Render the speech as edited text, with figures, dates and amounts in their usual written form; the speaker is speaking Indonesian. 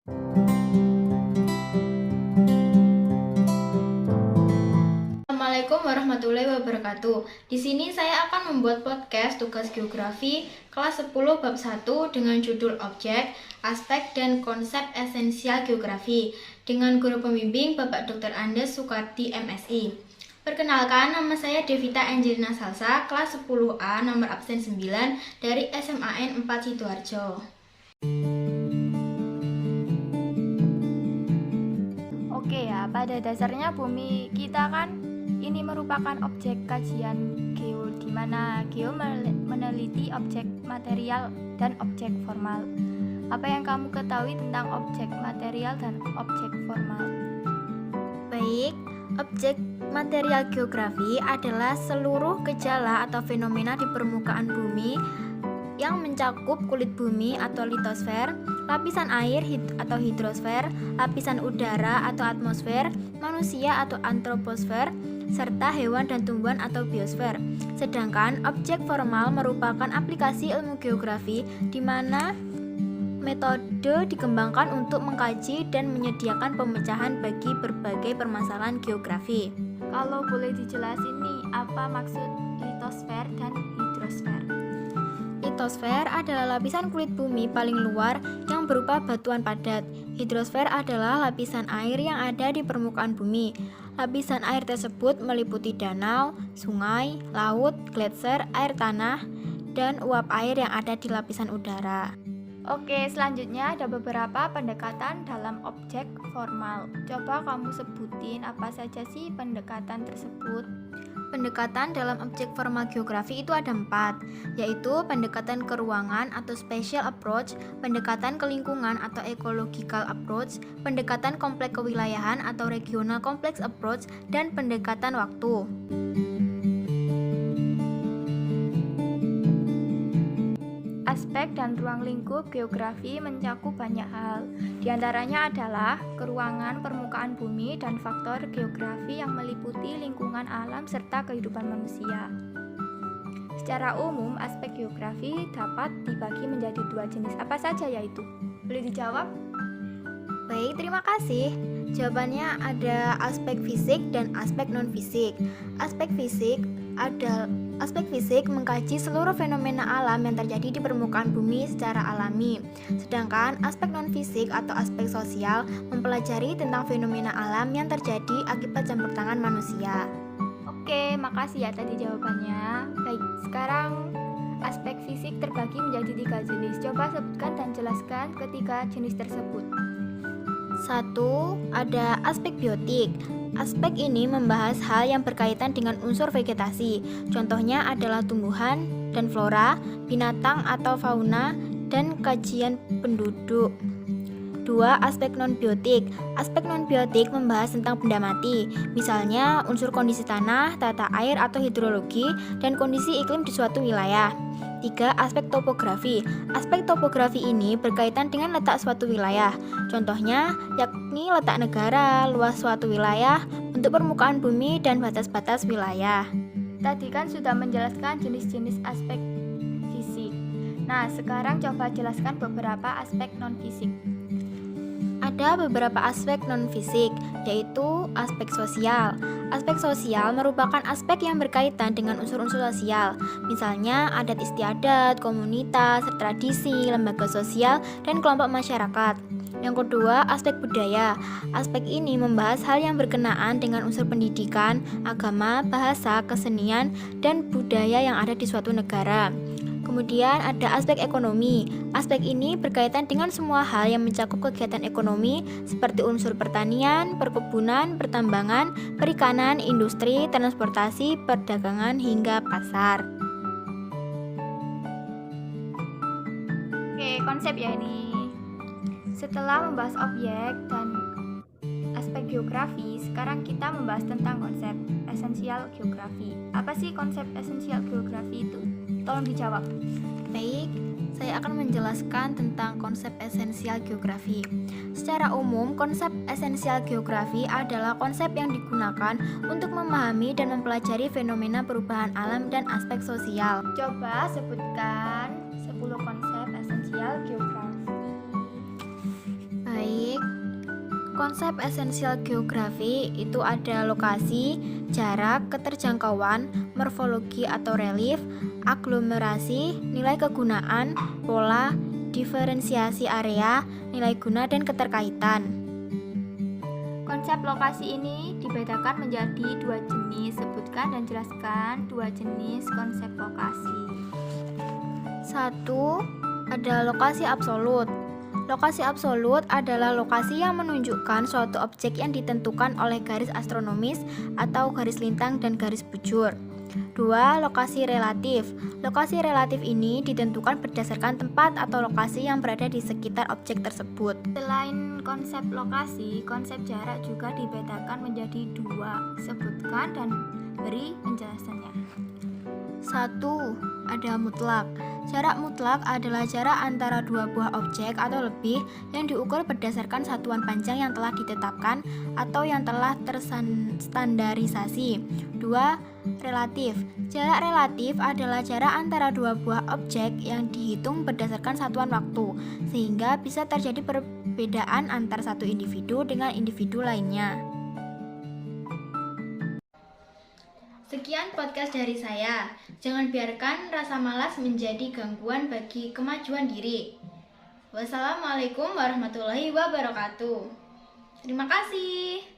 Assalamualaikum warahmatullahi wabarakatuh. Di sini saya akan membuat podcast tugas geografi kelas 10 bab 1 dengan judul Objek, Aspek dan Konsep Esensial Geografi dengan guru pembimbing Bapak Dr. Andes Sukardi MSI. Perkenalkan, nama saya Devita Angelina Salsa, kelas 10A nomor absen 9 dari SMAN 4 Sidoarjo. Oke ya, pada dasarnya bumi kita kan ini merupakan objek kajian geo, di mana geo meneliti objek material dan objek formal. Apa yang kamu ketahui tentang objek material dan objek formal? Baik, objek material geografi adalah seluruh gejala atau fenomena di permukaan bumi yang mencakup kulit bumi atau litosfer, lapisan air atau hidrosfer, lapisan udara atau atmosfer, manusia atau antroposfer, serta hewan dan tumbuhan atau biosfer. Sedangkan objek formal merupakan aplikasi ilmu geografi di mana metode dikembangkan untuk mengkaji dan menyediakan pemecahan bagi berbagai permasalahan geografi. Kalau boleh dijelasin nih, apa maksud litosfer dan hidrosfer? Litosfer adalah lapisan kulit bumi paling luar yang berupa batuan padat. Hidrosfer adalah lapisan air yang ada di permukaan bumi. Lapisan air tersebut meliputi danau, sungai, laut, gletser, air tanah, dan uap air yang ada di lapisan udara. Oke, selanjutnya ada beberapa pendekatan dalam objek formal. Coba kamu sebutin apa saja sih pendekatan tersebut? Pendekatan dalam objek formal geografi itu ada 4, yaitu pendekatan ke ruangan atau spatial approach, pendekatan ke lingkungan atau ecological approach, pendekatan kompleks kewilayahan atau regional complex approach, dan pendekatan waktu. Aspek dan ruang lingkup geografi mencakup banyak hal. Di antaranya adalah keruangan permukaan bumi dan faktor geografi yang meliputi lingkungan alam serta kehidupan manusia. Secara umum, aspek geografi dapat dibagi menjadi 2 jenis. Apa saja yaitu? Boleh dijawab? Baik, terima kasih. Jawabannya ada aspek fisik dan aspek non-fisik. Aspek fisik mengkaji seluruh fenomena alam yang terjadi di permukaan bumi secara alami. Sedangkan aspek non-fisik atau aspek sosial mempelajari tentang fenomena alam yang terjadi akibat campur tangan manusia. Oke, makasih ya tadi jawabannya. Baik, sekarang aspek fisik terbagi menjadi 3 jenis. Coba sebutkan dan jelaskan ketiga jenis tersebut. 1. Ada aspek biotik. Aspek ini membahas hal yang berkaitan dengan unsur vegetasi. Contohnya adalah tumbuhan dan flora, binatang atau fauna, dan kajian penduduk. 2. Aspek non-biotik. Aspek non-biotik membahas tentang benda mati, misalnya unsur kondisi tanah, tata air atau hidrologi, dan kondisi iklim di suatu wilayah. 3. Aspek topografi. Aspek topografi ini berkaitan dengan letak suatu wilayah. Contohnya, yakni letak negara, luas suatu wilayah, bentuk permukaan bumi, dan batas-batas wilayah. Tadi kan sudah menjelaskan jenis-jenis aspek fisik. Nah, sekarang coba jelaskan beberapa aspek non-fisik. Ada beberapa aspek non-fisik, yaitu aspek sosial. Aspek sosial merupakan aspek yang berkaitan dengan unsur-unsur sosial, misalnya adat istiadat, komunitas, tradisi, lembaga sosial, dan kelompok masyarakat. Yang kedua, aspek budaya. Aspek ini membahas hal yang berkenaan dengan unsur pendidikan, agama, bahasa, kesenian, dan budaya yang ada di suatu negara. Kemudian ada aspek ekonomi. Aspek ini berkaitan dengan semua hal yang mencakup kegiatan ekonomi seperti unsur pertanian, perkebunan, pertambangan, perikanan, industri, transportasi, perdagangan, hingga pasar. Oke, konsep ya ini. Setelah membahas objek dan aspek geografi, sekarang kita membahas tentang konsep esensial geografi. Apa sih konsep esensial geografi itu? Tolong dijawab. Baik, saya akan menjelaskan tentang konsep esensial geografi. Secara umum, konsep esensial geografi adalah konsep yang digunakan untuk memahami dan mempelajari fenomena perubahan alam dan aspek sosial. Coba sebutkan 10 konsep esensial geografi. Baik, Konsep esensial geografi itu ada lokasi, jarak, keterjangkauan, morfologi atau relief, aglomerasi, nilai kegunaan, pola, diferensiasi area, nilai guna, dan keterkaitan. Konsep lokasi ini dibedakan menjadi dua jenis. Sebutkan dan jelaskan dua jenis konsep lokasi. 1. Ada lokasi absolut. Lokasi absolut adalah lokasi yang menunjukkan suatu objek yang ditentukan oleh garis astronomis atau garis lintang dan garis bujur. 2. Lokasi relatif. Lokasi relatif ini ditentukan berdasarkan tempat atau lokasi yang berada di sekitar objek tersebut. Selain konsep lokasi, konsep jarak juga dibedakan menjadi dua. Sebutkan dan beri penjelasannya. 1. Ada mutlak. Jarak mutlak adalah jarak antara dua buah objek atau lebih yang diukur berdasarkan satuan panjang yang telah ditetapkan atau yang telah terstandarisasi. 2. Relatif. Jarak relatif adalah jarak antara dua buah objek yang dihitung berdasarkan satuan waktu, sehingga bisa terjadi perbedaan antar satu individu dengan individu lainnya. Sekian podcast dari saya. Jangan biarkan rasa malas menjadi gangguan bagi kemajuan diri. Wassalamualaikum warahmatullahi wabarakatuh. Terima kasih.